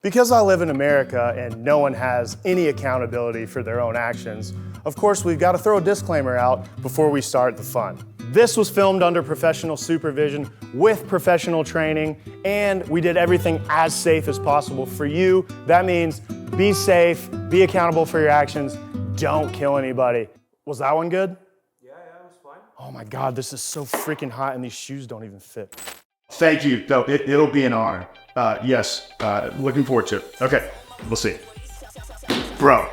Because I live in America and no one has any accountability for their own actions, of course we've got to throw a disclaimer out before we start the fun. This was filmed under professional supervision with professional training, and we did everything as safe as possible for you. That means be safe, be accountable for your actions, don't kill anybody. Was that one good? Yeah, it was fine. Oh my God, this is so freaking hot and these shoes don't even fit. Thank you, though. It'll be an honor. Yes, looking forward to it. Okay, we'll see. Bro,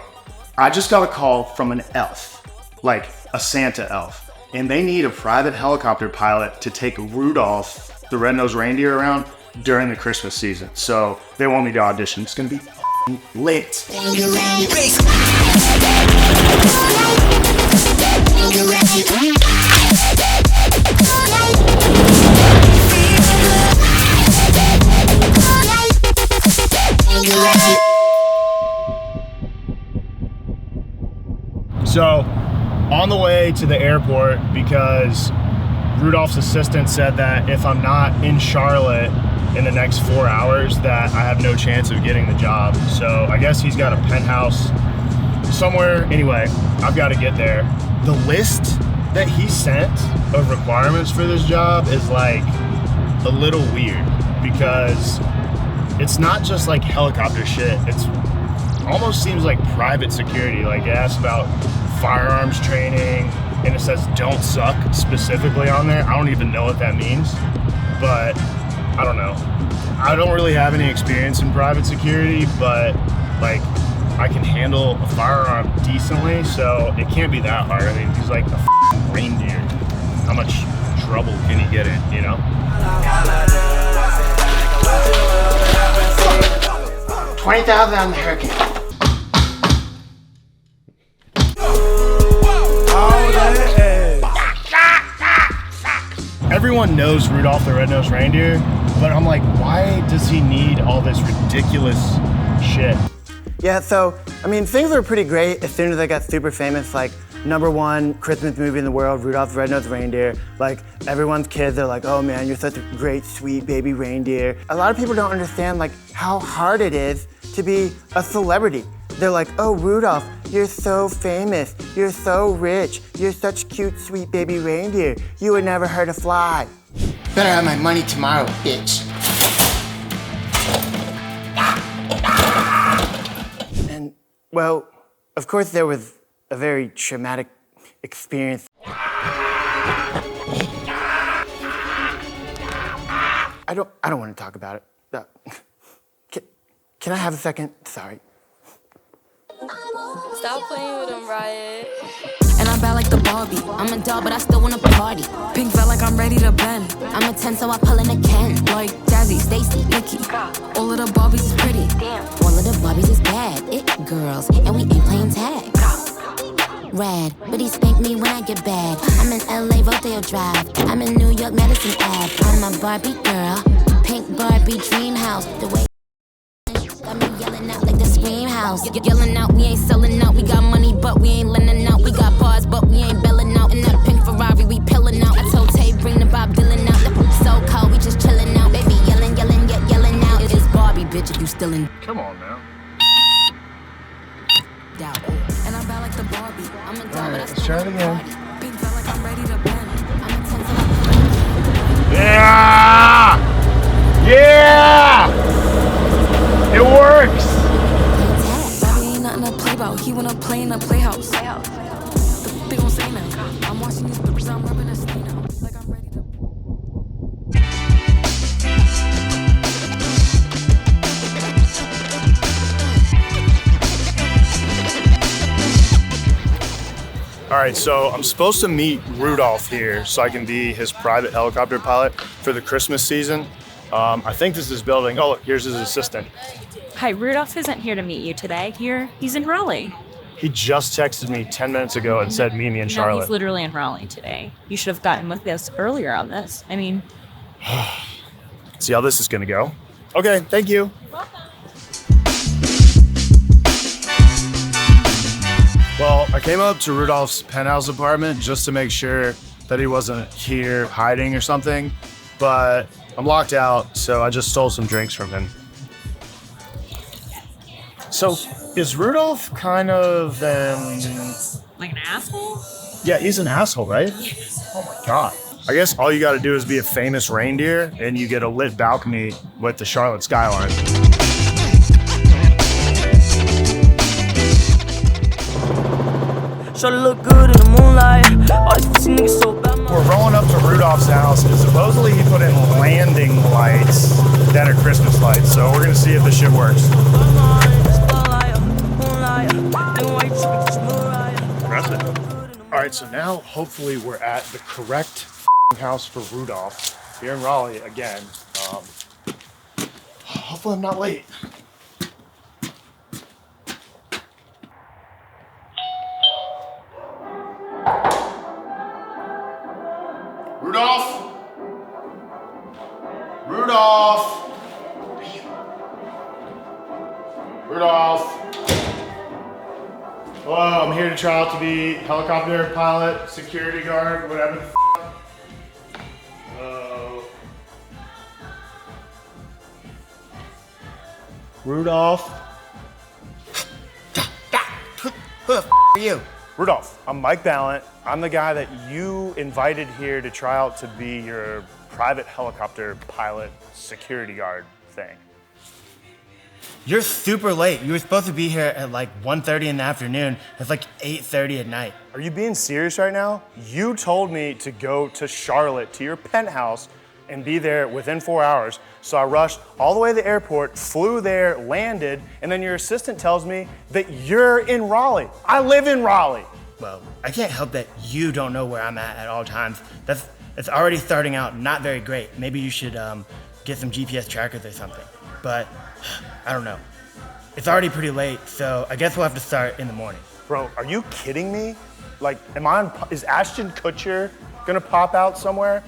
I just got a call from an elf, like a Santa elf, and they need a private helicopter pilot to take Rudolph, the red-nosed reindeer, around during the Christmas season. So they want me to audition. It's gonna be lit. So, on the way to the airport, because Rudolph's assistant said that if I'm not in Charlotte in the next 4 hours, that I have no chance of getting the job. So I guess he's got a penthouse somewhere. Anyway, I've got to get there. The list that he sent of requirements for this job is like a little weird, because it's not just like helicopter shit. It's almost seems like private security. Like it asks about firearms training, and it says don't suck specifically on there. I don't even know what that means, but I don't know. I don't really have any experience in private security, but like I can handle a firearm decently, so it can't be that hard. I mean, he's like a reindeer. How much trouble can he get in, you know? 20,000 on the hurricane. Everyone knows Rudolph the red-nosed reindeer, but I'm like, why does he need all this ridiculous shit? Yeah, so, I mean, things were pretty great as soon as I got super famous, like #1 Christmas movie in the world, Rudolph the Red-Nosed Reindeer. Like, everyone's kids are like, oh man, you're such a great, sweet baby reindeer. A lot of people don't understand, like, how hard it is to be a celebrity. They're like, oh, Rudolph, you're so famous, you're so rich, you're such cute, sweet baby reindeer. You would never hurt a fly. Better have my money tomorrow, bitch. And, well, of course there was a very traumatic experience. I don't want to talk about it. Can I have a second? Sorry. Stop playing with him, Riot. And I'm bad like the Barbie. I'm a doll, but I still wanna party. Pink felt like I'm ready to bend. I'm a 10, so I pull in a Ken. Like Jazzy, Stacy, Nikki. All of the Barbies is pretty. Damn. All of the Barbies is bad. It girls, and we ain't playing tag. Rad, but he spank me when I get bad. I'm in LA, Rodeo Drive. I'm in New York, Madison Ave. I'm a Barbie girl. Pink Barbie dream house. The way got me yelling out like the scream house. Yelling out, we ain't selling out. We got money, but we ain't lending out. We got bars, but we ain't belling out. In that pink Ferrari, we pillin' out. I told Tay, bring the Bob Dylan out. The poop's so cold, we just chillin' out. Baby, yelling, yet yelling out. It is Barbie, bitch, if you still in. Come on now. Doubt. And I'm bad like the Barbie. I'm a doll, but I Let's try it again. Pink felt like I'm ready to bend. I'm a 10, so I Yeah! Yeah! It works! Bobby ain't nothing to play about. He wanna play in a playhouse. They gon' say now. I'm watching these bitches, I'm rubbing a stain out. Like I'm ready to. All right, so I'm supposed to meet Rudolph here so I can be his private helicopter pilot for the Christmas season. I think this is his building. Oh, look, here's his assistant. Hi, Rudolph isn't here to meet you today. He's in Raleigh. He just texted me 10 minutes ago and said meet me in No, Charlotte. he's literally in Raleigh today. You should have gotten with us earlier on this. I mean... See how this is gonna go. Okay, thank you. Well, I came up to Rudolph's penthouse apartment just to make sure that he wasn't here hiding or something, but I'm locked out, so I just stole some drinks from him. So is Rudolph kind of Like an asshole? Yeah, he's an asshole, right? Oh my God. I guess all you got to do is be a famous reindeer and you get a lit balcony with the Charlotte skyline. Sure look good in the moonlight. All these niggas so bad. We're rolling up to Rudolph's house and supposedly he put in landing lights that are Christmas lights. So we're gonna see if this shit works. Impressive. All right, so now hopefully we're at the correct house for Rudolph here in Raleigh again. Hopefully I'm not late. Rudolph! Rudolph! Rudolph! Hello, I'm here to try out to be helicopter pilot, security guard, whatever the f***. Rudolph? Who the f are you? Rudolph, I'm Mike Balint. I'm the guy that you invited here to try out to be your private helicopter pilot security guard thing. You're super late. You were supposed to be here at like 1:30 in the afternoon. It's like 8:30 at night. Are you being serious right now? You told me to go to Charlotte to your penthouse and be there within 4 hours. So I rushed all the way to the airport, flew there, landed, and then your assistant tells me that you're in Raleigh. I live in Raleigh. Well, I can't help that you don't know where I'm at all times. It's already starting out not very great. Maybe you should get some GPS trackers or something. But I don't know. It's already pretty late, so I guess we'll have to start in the morning. Bro, are you kidding me? Like, is Ashton Kutcher gonna pop out somewhere?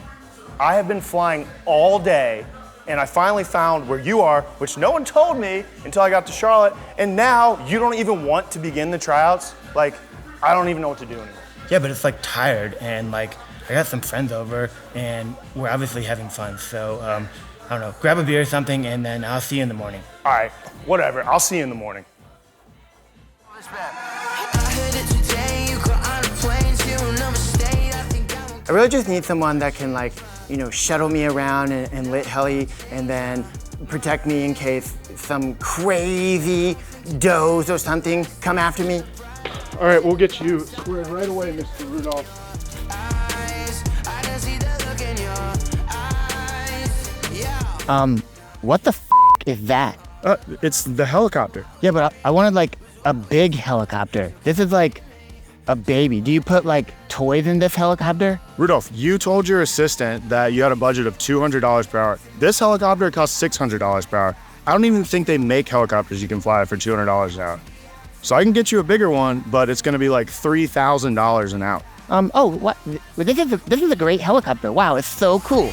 I have been flying all day, and I finally found where you are, which no one told me until I got to Charlotte, and now you don't even want to begin the tryouts? Like, I don't even know what to do anymore. Yeah, but it's like tired, and like I got some friends over, and we're obviously having fun. So I don't know, grab a beer or something, and then I'll see you in the morning. All right, whatever. I'll see you in the morning. I really just need someone that can like, shuttle me around and lit heli, and then protect me in case some crazy does or something come after me. All right, we'll get you squared right away, Mr. Rudolph. What the f is that? It's the helicopter. Yeah, but I wanted like a big helicopter. This is like a baby. Do you put like toys in this helicopter? Rudolph, you told your assistant that you had a budget of $200 per hour. This helicopter costs $600 per hour. I don't even think they make helicopters you can fly for $200 an hour. So I can get you a bigger one, but it's gonna be like $3,000 an hour. Oh, what? This is a great helicopter. Wow, it's so cool.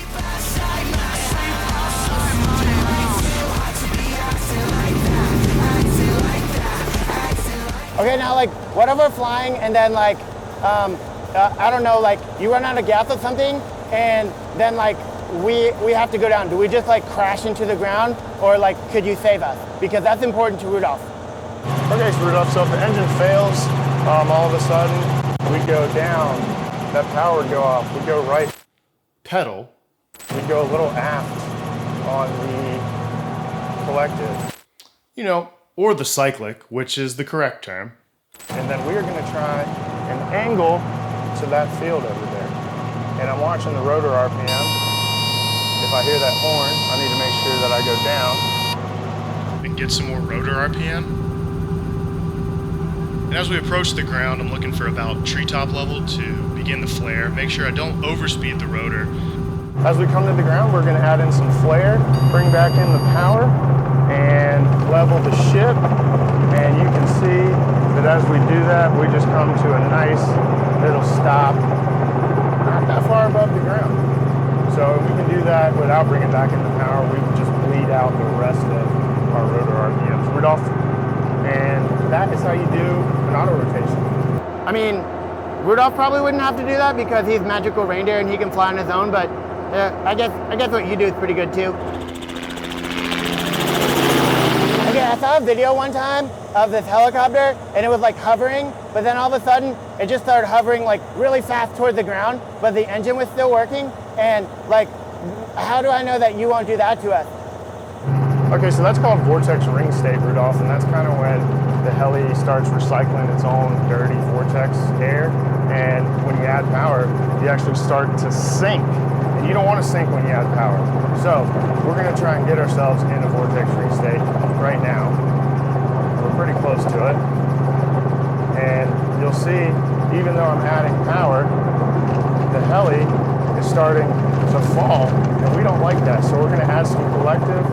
Okay, now like, what if we're flying and then like, I don't know, like you run out of gas or something, and then like we have to go down. Do we just like crash into the ground, or like could you save us? Because that's important to Rudolph. Okay, so Rudolph, so if the engine fails, all of a sudden we go down, that power would go off, we go right pedal, we go a little aft on the collective, or the cyclic, which is the correct term. And then we are gonna try an angle to that field over there. And I'm watching the rotor RPM. If I hear that horn, I need to make sure that I go down and get some more rotor RPM. And as we approach the ground, I'm looking for about treetop level to begin the flare. Make sure I don't overspeed the rotor. As we come to the ground, we're gonna add in some flare, bring back in the power, and level the ship. And you can see that as we do that, we just come to a nice little stop, not that far above the ground. So we can do that without bringing back in the power. We can just bleed out the rest of our rotor RPMs. Rudolph, and that is how you do an auto rotation. I mean, Rudolph probably wouldn't have to do that because he's magical reindeer and he can fly on his own, but I guess what you do is pretty good too. Okay, I saw a video one time of this helicopter and it was like hovering, but then all of a sudden it just started hovering like really fast towards the ground, but the engine was still working. And like, how do I know that you won't do that to us? Okay, so that's called vortexringstate, Rudolph, and that's kind of when the heli starts recycling its own dirty vortex air, and when you add power, you actually start to sink. And you don't want to sink when you add power. So we're going to try and get ourselves in a vortexringstate right now. We're pretty close to it. And you'll see, even though I'm adding power, the heli is starting to fall, and we don't like that. So we're going to add some collective.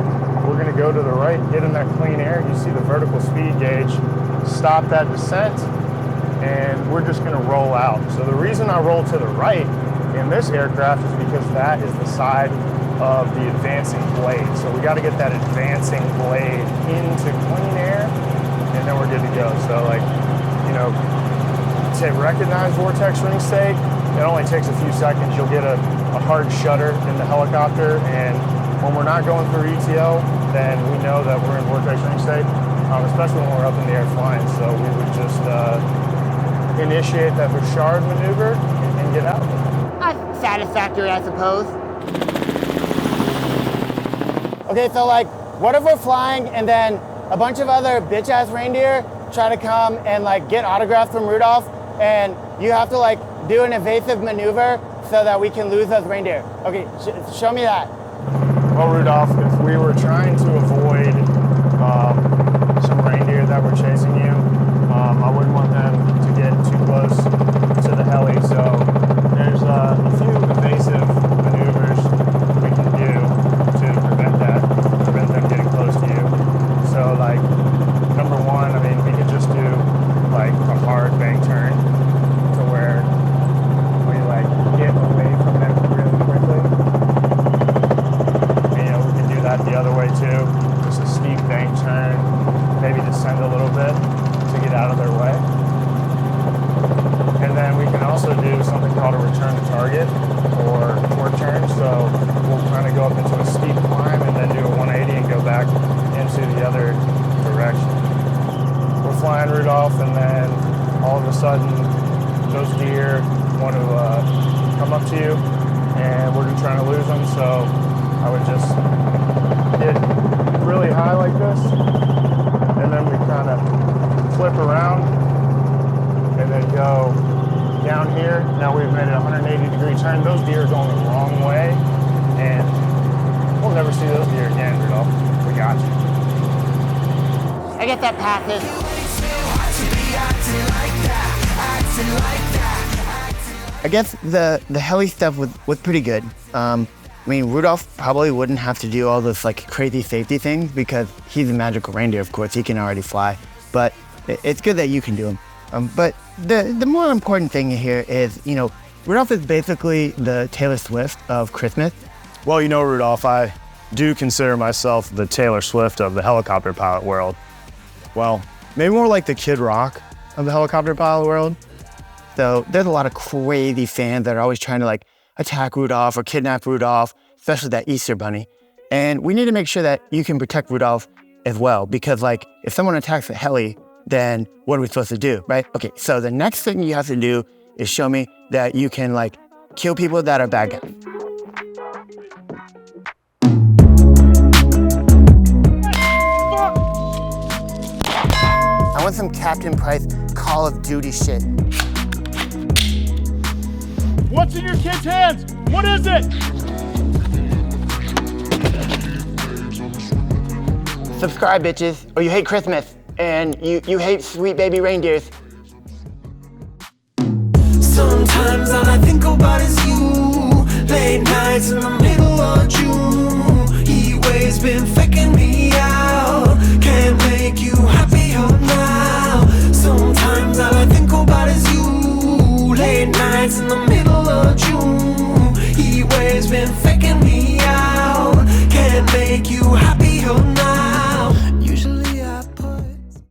We're going to go to the right, get in that clean air. You see the vertical speed gauge, stop that descent, and we're just going to roll out. So the reason I roll to the right in this aircraft is because that is the side of the advancing blade. So we got to get that advancing blade into clean air, and then we're good to go. So like, you know, to recognize vortexringstate, it only takes a few seconds. You'll get a hard shutter in the helicopter, and when we're not going through ETO, then we know that we're in vortexringstate, especially when we're up in the air flying. So we would just initiate that Bouchard maneuver and get out. Satisfactory, I suppose. Okay, so like, what if we're flying and then a bunch of other bitch-ass reindeer try to come and like get autographs from Rudolph, and you have to like do an evasive maneuver so that we can lose those reindeer? Okay, show me that. Well, Rudolph, if we were trying to avoid some reindeer that were chasing you, I wouldn't want them to get too close to the heli, so there's a few evasive maneuvers we can do to prevent them getting close to you. So like, number one, I mean, we could just do like a hard bank turn to where we like get away from them really quickly. And, you know, we can do that the other way too. Just a steep bank turn, maybe descend a little bit to get out of their way. And then we can also do something called a return to target or torque turn. So we'll kind of go up into a steep climb and then do a 180 and go back into the other direction. We're flying, Rudolph, and then all of a sudden those deer want to come up to you, and we're trying to lose them. So I would just get really high like this, and then we kind of flip around and then go down here. Now we've made a 180-degree turn. Those deer are going the wrong way, and we'll never see those deer again, Rudolph. We got you. I get that passes. I guess the heli stuff was pretty good. I mean, Rudolph probably wouldn't have to do all this like crazy safety things because he's a magical reindeer, of course. He can already fly, but it's good that you can do them. But the more important thing here is, you know, Rudolph is basically the Taylor Swift of Christmas. Well, you know, Rudolph, I do consider myself the Taylor Swift of the helicopter pilot world. Well, maybe more like the Kid Rock of the helicopter pilot world. So there's a lot of crazy fans that are always trying to like attack Rudolph or kidnap Rudolph, especially that Easter bunny. And we need to make sure that you can protect Rudolph as well, because like if someone attacks a heli, then what are we supposed to do, right? Okay, so the next thing you have to do is show me that you can like kill people that are bad guys. I want some Captain Price Call of Duty shit. What's in your kid's hands? What is it? Subscribe, bitches, or you hate Christmas, and you hate sweet baby reindeers. Sometimes all I think about is you. Late nights in the middle of June. Heat waves been faking me out. Can't make you happier now. Sometimes all I think about is you. Late nights in the